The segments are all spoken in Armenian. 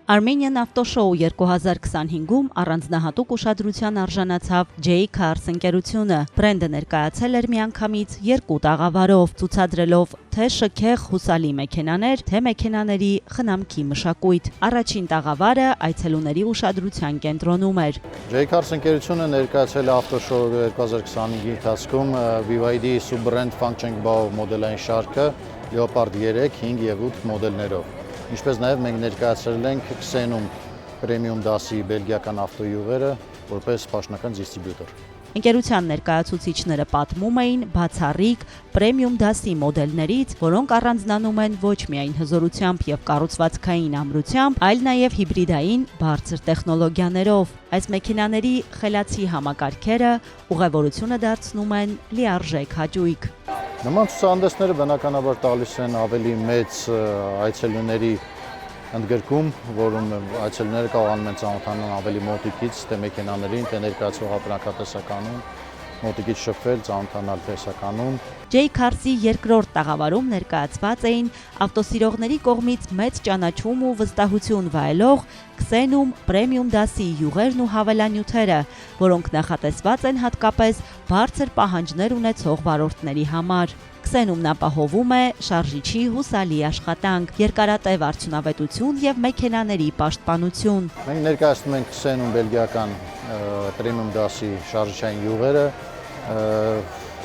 Armenian Auto Show 2025-ում առանձնահատուկ ուշադրության արժանացավ J-Cars ընկերությունը։ Բրենդը ներկայացել էր միանգամից երկու տաղավարով, ցուցադրելով թե շքեղ հուսալի մեքենաներ, թե մեքենաների խնամքի մշակույթ։ Առաջին տաղավարը այցելուների ուշադրության կենտրոնում էր։ J-Cars ընկերությունը ներկայացել է Auto Show 2025-ի ընթացքում BYD sub-brand Functioning Bao մոդելային շարքը Leopard 3, 5 և 8 մոդելներով։ Ինչպես նաև մենք ներկայացրել ենք Xenum Premium դասի բելգիական ավտոյուղերը որպես պաշտոնական դիստրիբյուտոր։ Ընկերության ներկայացուցիչները պատմում էին բացառիկ պրեմիում դասի մոդելներից, որոնք առանձնանում են ոչ միայն հզորությամբ և կառուցվածքային ամրությամբ, այլ նաև հիբրիդային բարձր տեխնոլոգիաներով։ Այս մեքենաների խելացի համակարգերը ուղևորությունը դարձնում են լիարժեք հաճույք։ Նման ցուցահանդեսները բնականաբար տալիս են ավելի մեծ այցելուների ընդգրկում, որում այցելուները կարողանում են ծանոթանալ ավելի մոտիկից թե մեքենաներին, թե ներկայացվող ապրանքատեսականուն, մոտիկից շփվել, ծանոթանալ տեսականուն։ J-Cars-ի երկրորդ տաղավարում ներկայացված էին ավտոսիրողների կողմից մեծ ճանաչում ու վստահություն վայելող Xenum Premium դասի յուղերն ու հավելանյութերը, որոնք նախատեսված են հատկապես բարձր պահանջներ ունեցող վարորդների համար։ Xenum-ն ապահովում է շարժիչի հուսալի աշխատանք, երկարատև արդյունավետություն և մեքենաների պաշտպանություն։ Մենք ներկայացնում ենք Xenum բելգիական Premium դասի շարժիչային յուղերը,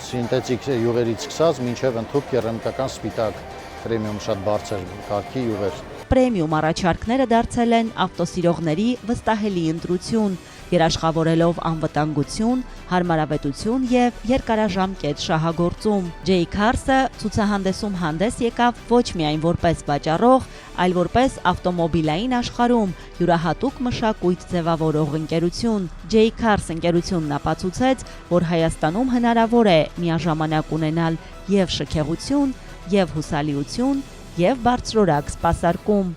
սինթետիկ յուղերից սկսած մինչև ընդհանուր կերամիկական սպիտակ պրեմիում շատ բարձր կարգի յուղեր։ Պրեմիում առաջարկները դարձել են ավտոսիրողների վստահելի ընտրություն, երաշխավորելով անվտանգություն, հարմարավետություն և երկարաժամկետ շահագործում։ J-Cars-ը ցուցահանդեսում հանդես եկավ ոչ միայն որպես վաճառող, այլ որպես ավտոմոբիլային աշխարհում յուրահատուկ մշակույթ ձևավորող ընկերություն։ J-Cars ընկերությունն ապացուցեց, որ Հայաստանում հնարավոր է միաժամանակ ունենալ և շքեղություն, և հուսալիություն, և բարձրորակ սպասարկում։